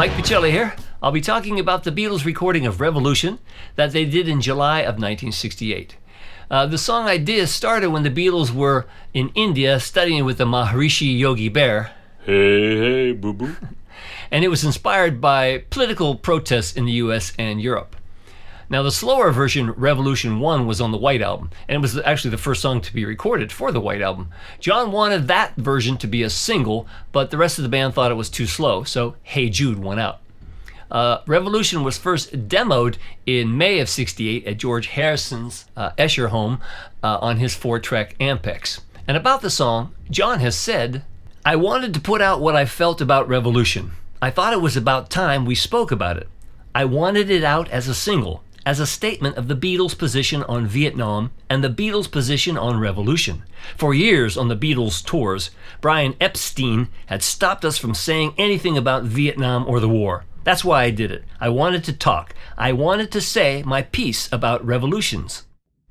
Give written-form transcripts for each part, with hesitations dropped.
Mike Pachelli here. I'll be talking about the Beatles' recording of Revolution that they did in July of 1968. The song idea started when the Beatles were in India studying with the Maharishi Yogi Bear. Hey, boo-boo. And it was inspired by political protests in the US and Europe. Now, the slower version, Revolution 1, was on the White Album, and it was actually the first song to be recorded for the White Album. John wanted that version to be a single, but the rest of the band thought it was too slow, so Hey Jude won out. Revolution was first demoed in May of '68 at George Harrison's Escher home on his 4-track Ampex. And about the song, John has said, "I wanted to put out what I felt about Revolution. I thought it was about time we spoke about it. I wanted it out as a single, as a statement of the Beatles' position on Vietnam and the Beatles' position on revolution. For years on the Beatles' tours, Brian Epstein had stopped us from saying anything about Vietnam or the war. That's why I did it. I wanted to talk. I wanted to say my piece about revolutions."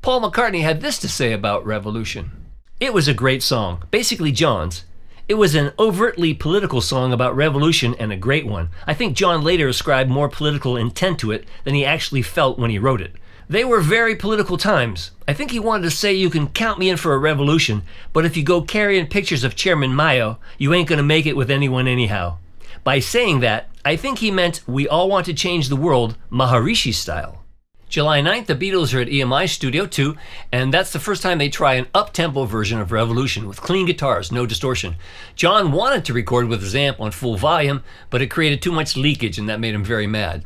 Paul McCartney had this to say about Revolution. "It was a great song, basically John's. It was an overtly political song about revolution and a great one. I think John later ascribed more political intent to it than he actually felt when he wrote it. They were very political times. I think he wanted to say you can count me in for a revolution, but if you go carrying pictures of Chairman Mao, you ain't gonna make it with anyone anyhow. By saying that, I think he meant we all want to change the world Maharishi style." July 9th, the Beatles are at EMI Studio 2, and that's the first time they try an up-tempo version of Revolution with clean guitars, no distortion. John wanted to record with his amp on full volume, but it created too much leakage, and that made him very mad.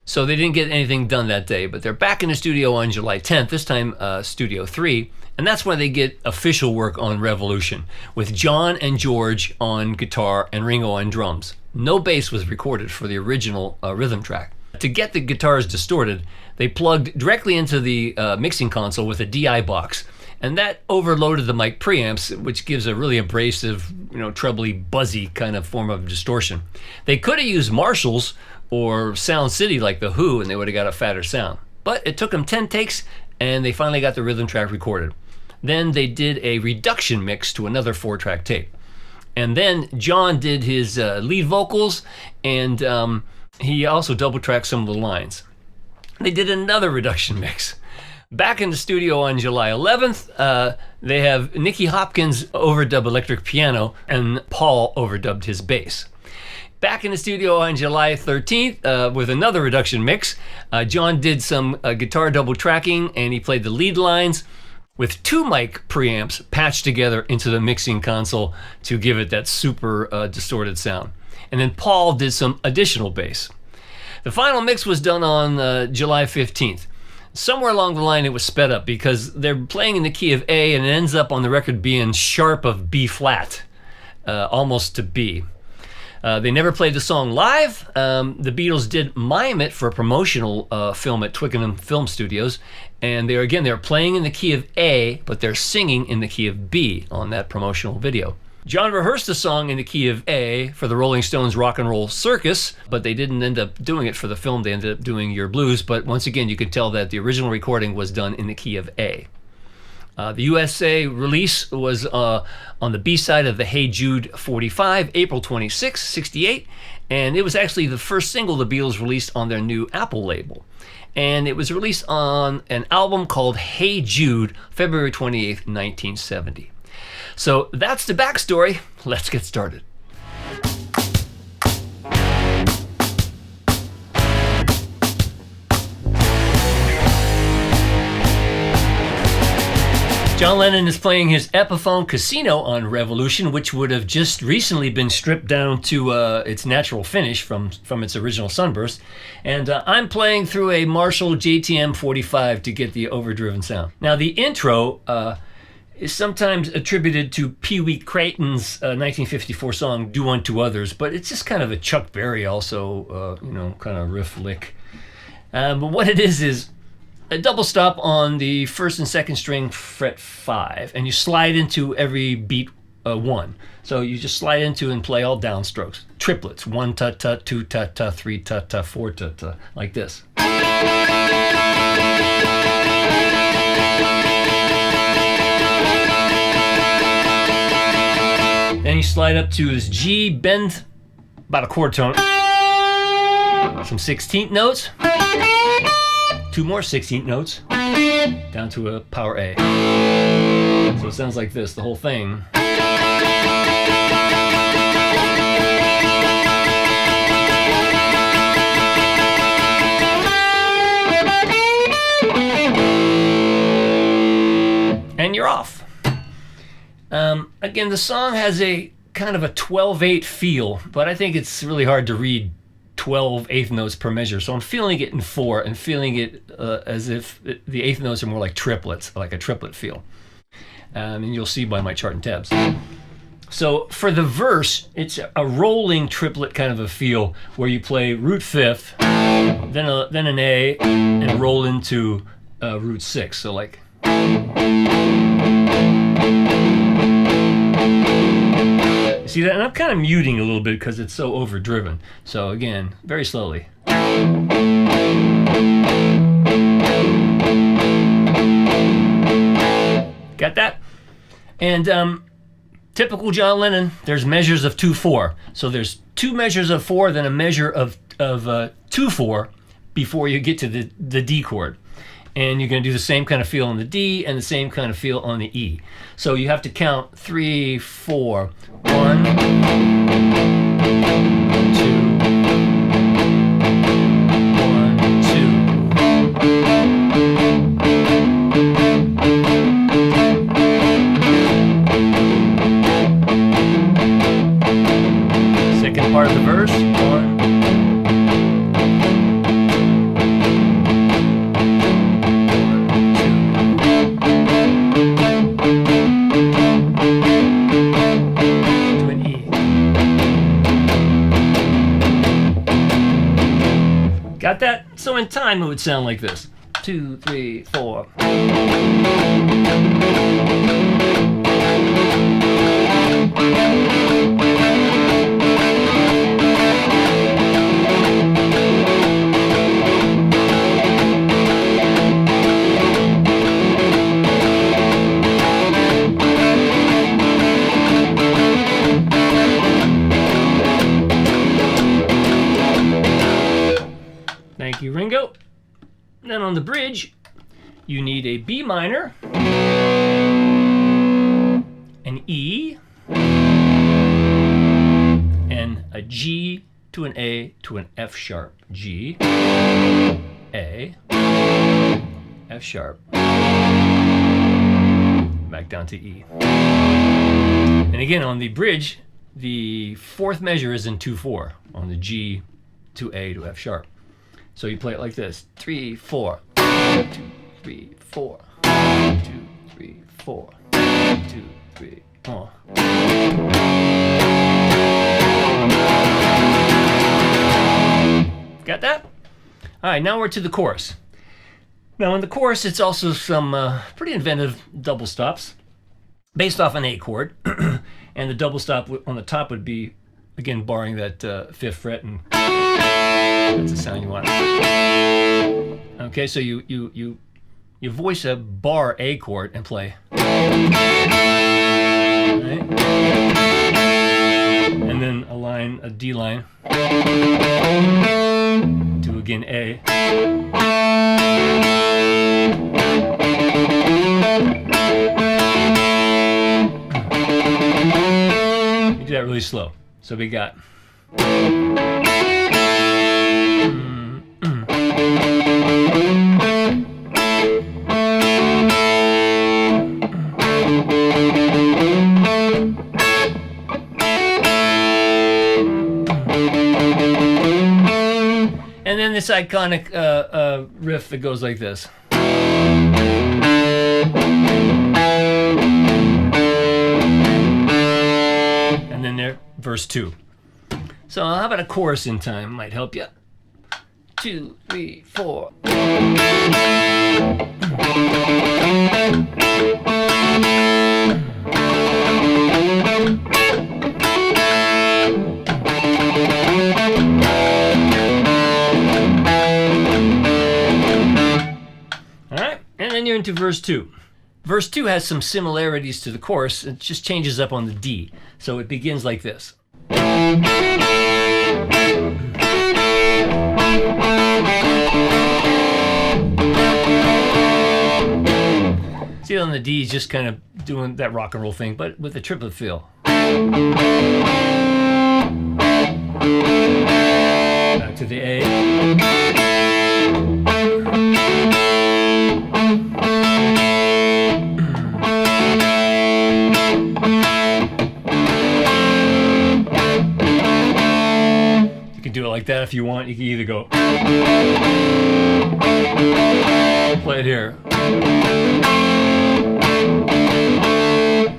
So they didn't get anything done that day, but they're back in the studio on July 10th, this time Studio 3, and that's when they get official work on Revolution, with John and George on guitar and Ringo on drums. No bass was recorded for the original rhythm track. To get the guitars distorted, they plugged directly into the mixing console with a DI box, and that overloaded the mic preamps, which gives a really abrasive, trebly, buzzy kind of form of distortion. They could have used Marshalls or Sound City like The Who, and they would have got a fatter sound. But it took them 10 takes, and they finally got the rhythm track recorded. Then they did a reduction mix to another 4-track tape. And then John did his lead vocals, and he also double-tracked some of the lines. They did another reduction mix. Back in the studio on July 11th, they have Nicky Hopkins overdub electric piano, and Paul overdubbed his bass. Back in the studio on July 13th with another reduction mix, John did some guitar double tracking, and he played the lead lines with 2 mic preamps patched together into the mixing console to give it that super distorted sound. And then Paul did some additional bass. The final mix was done on July 15th. Somewhere along the line it was sped up because they're playing in the key of A, and it ends up on the record being sharp of B flat, almost to B. They never played the song live. The Beatles did mime it for a promotional film at Twickenham Film Studios, and they're playing in the key of A, but they're singing in the key of B on that promotional video. John rehearsed the song in the key of A for the Rolling Stones' Rock and Roll Circus, but they didn't end up doing it for the film. They ended up doing Your Blues, but once again, you could tell that the original recording was done in the key of A. The USA release was on the B-side of the Hey Jude 45, April 26, '68, and it was actually the first single the Beatles released on their new Apple label. And it was released on an album called Hey Jude, February 28, 1970. So that's the backstory. Let's get started. John Lennon is playing his Epiphone Casino on Revolution, which would have just recently been stripped down to its natural finish from its original sunburst. And I'm playing through a Marshall JTM 45 to get the overdriven sound. Now, the intro is sometimes attributed to Pee Wee Crayton's 1954 song Do Unto Others, but it's just kind of a Chuck Berry also, kind of riff lick. But what it is a double stop on the first and second string fret 5, and you slide into every beat 1. So you just slide into and play all downstrokes. Triplets, 1 tut-tut, 2 tut-tut, 3 tut-tut, 4 tut-tut, like this. Then you slide up to his G, bend about a quarter tone, some 16th notes, 2 more 16th notes, down to a power A. So it sounds like this, the whole thing. And you're off. Again, the song has a kind of a 12/8 feel, but I think it's really hard to read 12 eighth notes per measure. So I'm feeling it in 4 and feeling it as if the eighth notes are more like triplets, like a triplet feel. And you'll see by my chart and tabs. So for the verse, it's a rolling triplet kind of a feel where you play root 5th, then an A, and roll into root 6. So like. See that? And I'm kind of muting a little bit because it's so overdriven. So again, very slowly. Got that? And typical John Lennon, there's measures of 2/4. So there's 2 measures of 4, then a measure of 2/4 before you get to the D chord. And you're going to do the same kind of feel on the D and the same kind of feel on the E. So you have to count 3, 4, 1, 2, 1, 2. Second part of the verse, 1. Got that? So in time it would sound like this. 2, 3, 4. Thank you, Ringo. Then on the bridge, you need a B minor, an E, and a G to an A to an F sharp. G, A, F sharp, back down to E. And again, on the bridge, the 4th measure is in 2/4 on the G to A to F sharp. So you play it like this: 3, 4, 2, 3, 4, 2, 3, 4, 2, 3, 4. Got that? All right, now we're to the chorus. Now in the chorus, it's also some pretty inventive double stops based off an A chord, and the double stop on the top would be, again, barring that 5th fret, and that's the sound you want. Okay, so you voice a bar A chord and play. Right? And then a D line to again A. You do that really slow. So we got. And then this iconic riff that goes like this. And then there, verse 2. So how about a chorus in time? Might help you. 2, 3, 4. And then you're into verse 2. Verse 2 has some similarities to the chorus. It just changes up on the D. So it begins like this. See, on the D, he's just kind of doing that rock and roll thing, but with a triplet feel. Back to the A. You can do it like that if you want. You can either go play it here,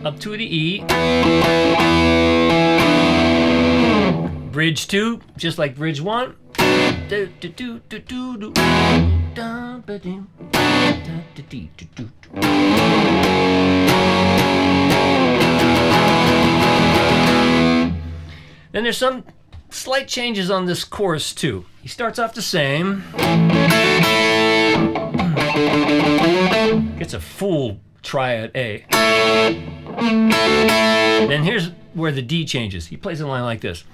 up to the E, bridge 2, just like bridge 1. Then there's some slight changes on this chorus too. He starts off the same, gets a full triad A. Then here's where the D changes. He plays a line like this.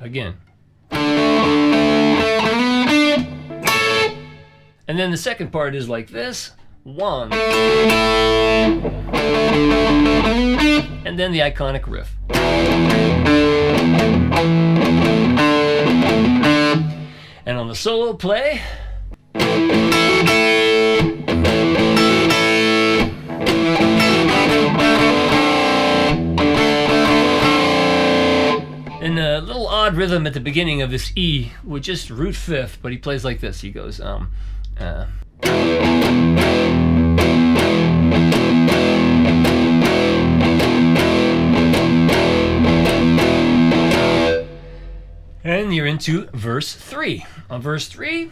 Again. And then the second part is like this. 1. And then the iconic riff. And on the solo play, and a little odd rhythm at the beginning of this E with just root fifth, but he plays like this. He goes, and you're into verse 3. On verse 3,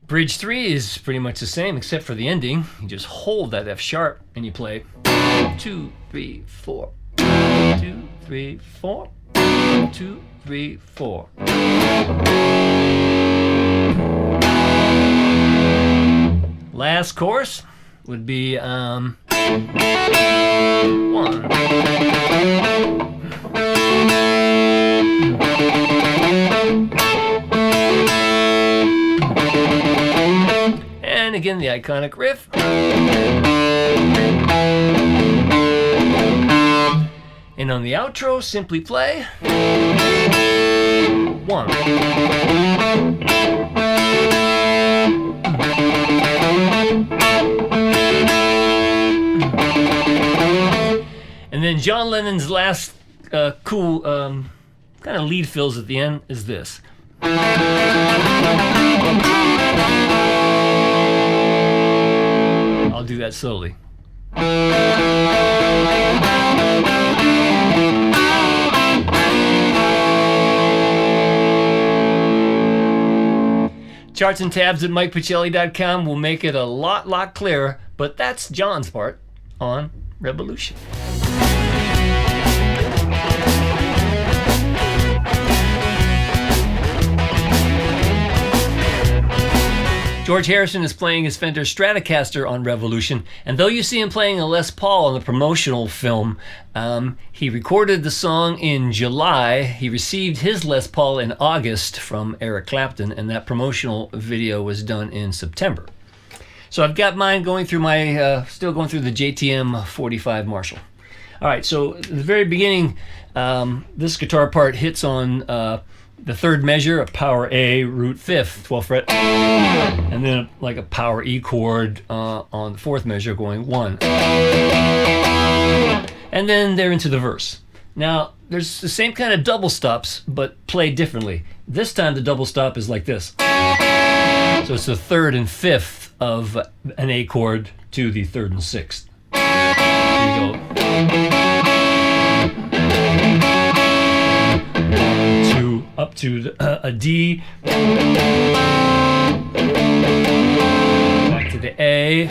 bridge 3 is pretty much the same except for the ending. You just hold that F sharp and you play 2, 3, 4, 2, 3, 4, 2, 3, 4. Last chorus would be 1. And again, the iconic riff. And on the outro, simply play 1. And then John Lennon's last cool kind of lead fills at the end is this. I'll do that slowly. Charts and tabs at MikePachelli.com will make it a lot clearer, but that's John's part on Revolution. George Harrison is playing his Fender Stratocaster on Revolution, and though you see him playing a Les Paul on the promotional film, he recorded the song in July. He received his Les Paul in August from Eric Clapton, and that promotional video was done in September. So I've got mine going through my, still going through the JTM 45 Marshall. All right, so at the very beginning, this guitar part hits on the third measure, a power A, root 5th, 12th fret, and then like a power E chord on the fourth measure going 1. And then they're into the verse. Now, there's the same kind of double stops, but played differently. This time the double stop is like this. So it's the third and fifth of an A chord to the third and sixth. Here you go. to a D, back to the A,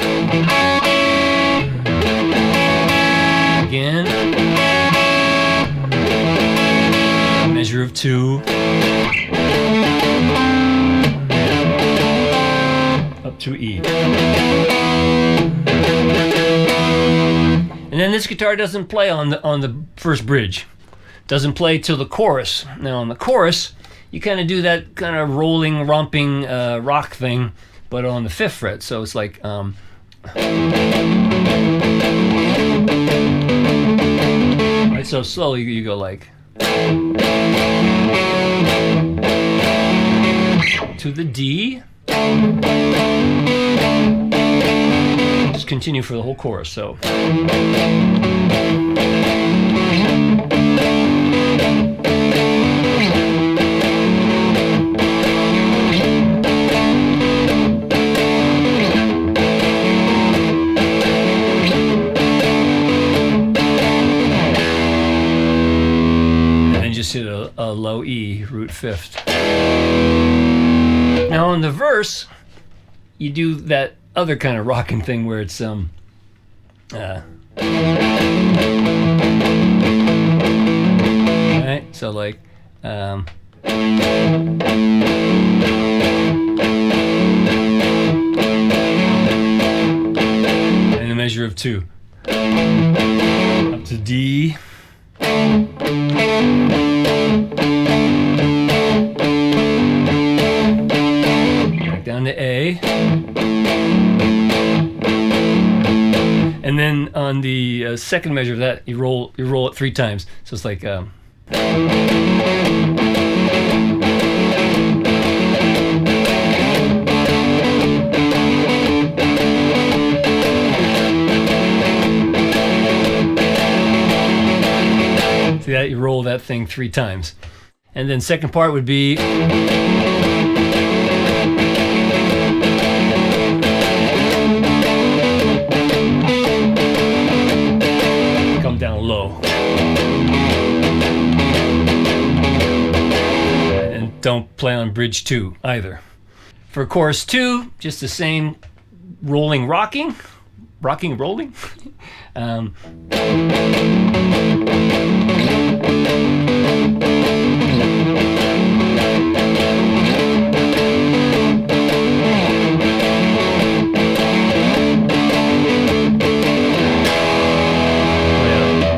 again, measure of 2, up to E. And then this guitar doesn't play on the first bridge. Doesn't play till the chorus. Now on the chorus, you kind of do that kind of rolling, romping rock thing, but on the 5th fret. So it's like right, so slowly you go like to the D. Just continue for the whole chorus. So. Just hit a low E, root 5th. Now on the verse, you do that other kind of rocking thing where it's right, so like and a measure of 2 up to D. Back down to A. And then on the second measure of that, you roll it 3 times. So it's like see that? You roll that thing 3 times. And then second part would be come down low. And don't play on bridge 2 either. For chorus 2, just the same rolling, rolling.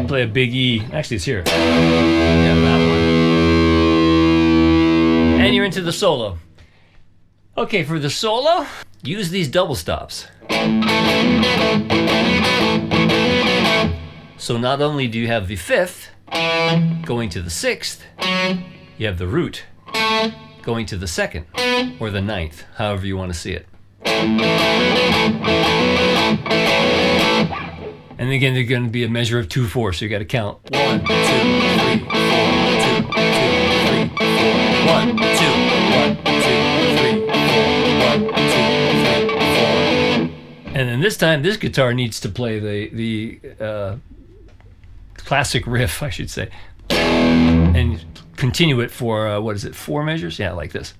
Play a big E. Actually, it's here. Yeah, that one. And you're into the solo. Okay, for the solo, use these double stops. So not only do you have the 5th going to the 6th, you have the root going to the 2nd or the 9th, however you want to see it. And again, they're going to be a measure of 2/4, so you got to count 1, 2, 3, 4, 2, 2, 3, 4, 1, 2, 1, 2, 3, 4, 1, 2, 3, 4. And then this time, this guitar needs to play the classic riff, I should say, and continue it for what is it, 4 measures? Yeah, like this.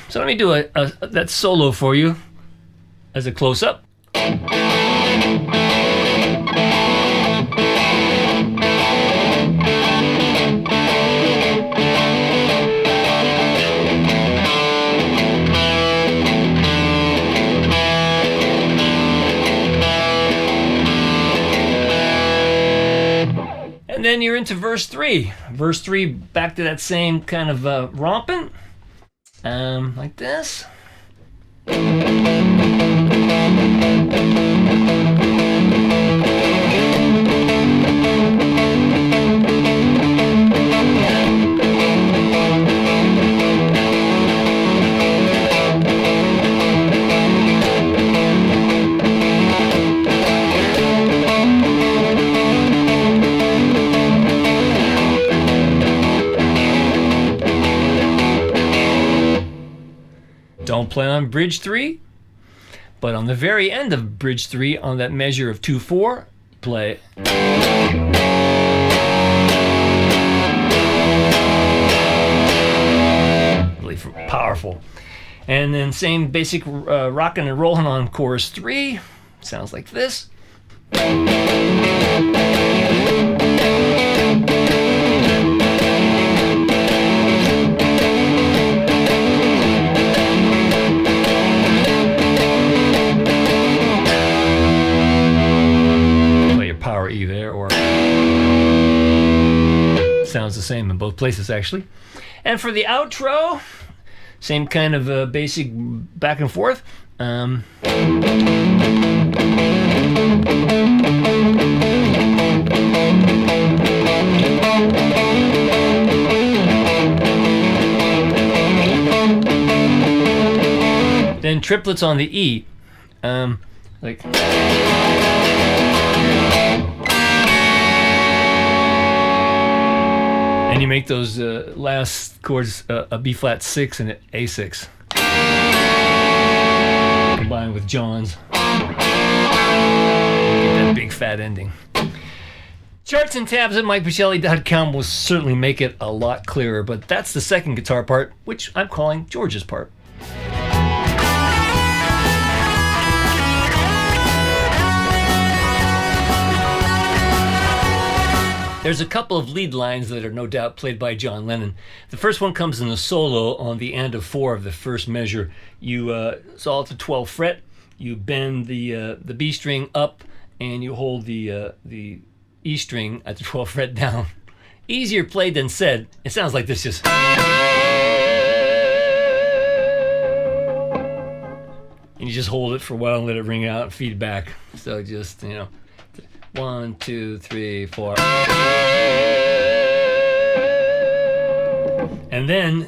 So let me do that solo for you as a close-up. And then you're into verse 3. Verse 3, back to that same kind of romping. Like this. Don't play on bridge 3. But on the very end of bridge 3, on that measure of 2/4, play. Really powerful. And then same basic rocking and rolling on chorus 3. Sounds like this. Power E there, or sounds the same in both places actually. And for the outro, same kind of basic back and forth. Then triplets on the E, like. And you make those last chords a B flat 6 and an A6, combined with John's. Get that big fat ending. Charts and tabs at MikePachelli.com will certainly make it a lot clearer, but that's the second guitar part, which I'm calling George's part. There's a couple of lead lines that are no doubt played by John Lennon. The first one comes in the solo on the end of 4 of the first measure. It's all at the 12th fret. You bend the B string up, and you hold the E string at the 12th fret down. Easier played than said. It sounds like this, just. And you just hold it for a while and let it ring out and feed back. So just, 1, 2, 3, 4. And then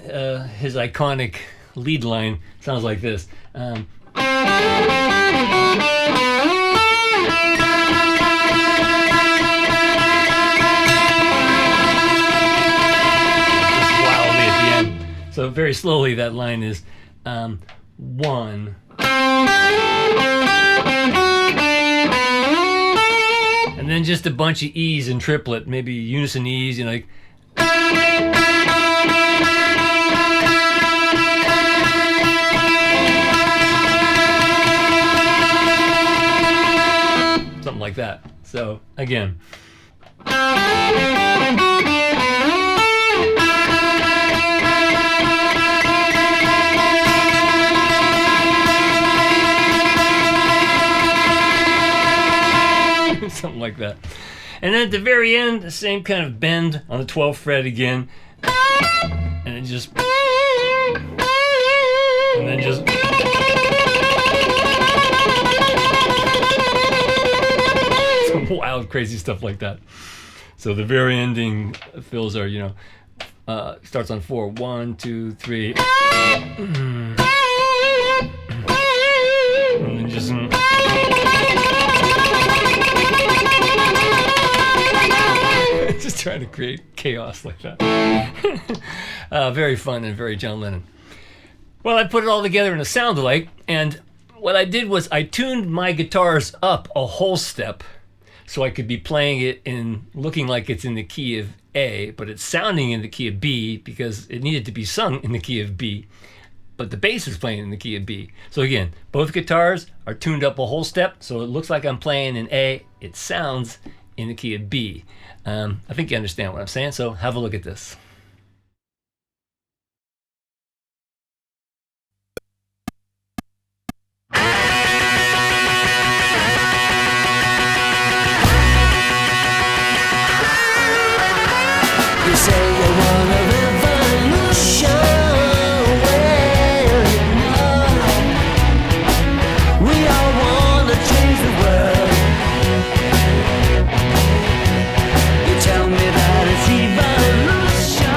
his iconic lead line sounds like this. Just wildly at the end. So very slowly that line is 1. And then just a bunch of E's in triplet, maybe unison E's, like. Something like that. So, again. Something like that. And then at the very end, the same kind of bend on the 12th fret again. And it just. And then just. Some wild, crazy stuff like that. So the very ending fills are, starts on 4. 1, 2, 3. And then just. Just trying to create chaos like that. Very fun and very John Lennon. Well, I put it all together in a sound alike, and what I did was I tuned my guitars up a whole step so I could be playing it in looking like it's in the key of A, but it's sounding in the key of B because it needed to be sung in the key of B, but the bass is playing in the key of B. So again, both guitars are tuned up a whole step, so it looks like I'm playing in A. It sounds in the key of B. I think you understand what I'm saying, so have a look at this. You say you want a revolution, well, we all want to change the world. You tell me that it's evolution.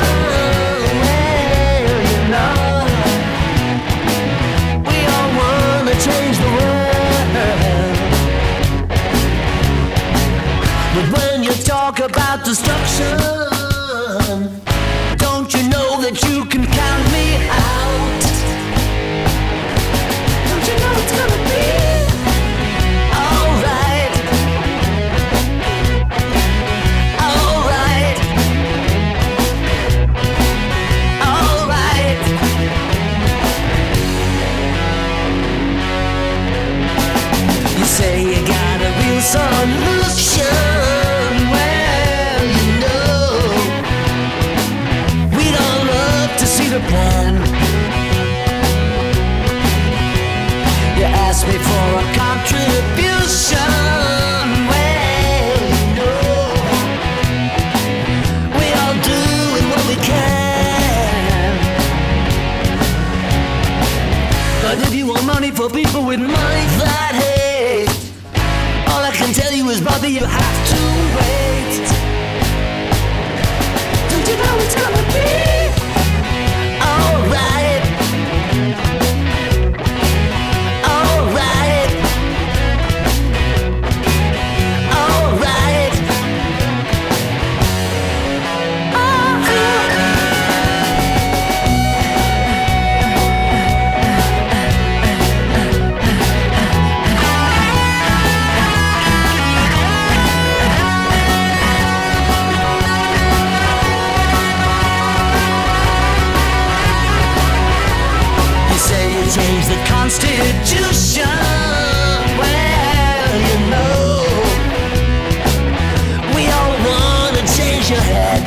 money for people with money that hate. All I can tell you is, brother, you have to wait. Don't you know it's gonna be alright? Alright. Alright. Change the Constitution. Well, you know, we all wanna change your head.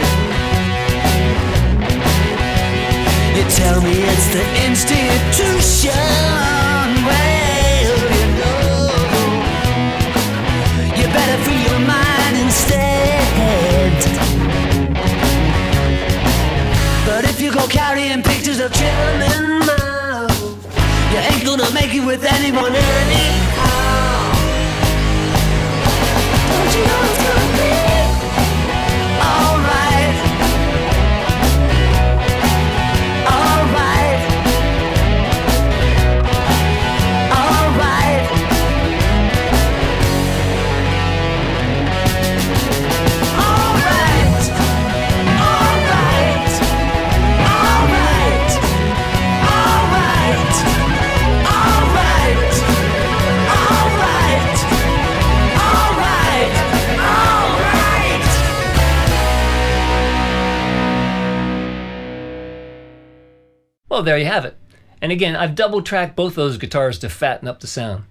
You tell me it's the institution. Well, you know, you better free your mind instead. But if you go carrying pictures of children and you ain't gonna make it with anyone anyhow. Don't you know it's gonna be alright? Alright. Alright. Alright. Alright. Alright. Alright. Well, there you have it. And again, I've double-tracked both those guitars to fatten up the sound.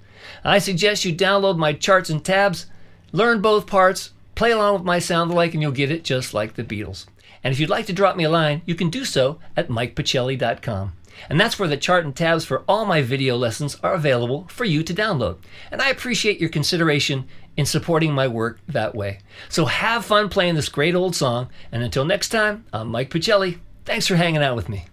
I suggest you download my charts and tabs, learn both parts, play along with my sound alike, and you'll get it just like the Beatles. And if you'd like to drop me a line, you can do so at MikePachelli.com. And that's where the chart and tabs for all my video lessons are available for you to download. And I appreciate your consideration in supporting my work that way. So have fun playing this great old song, and until next time, I'm Mike Pachelli. Thanks for hanging out with me.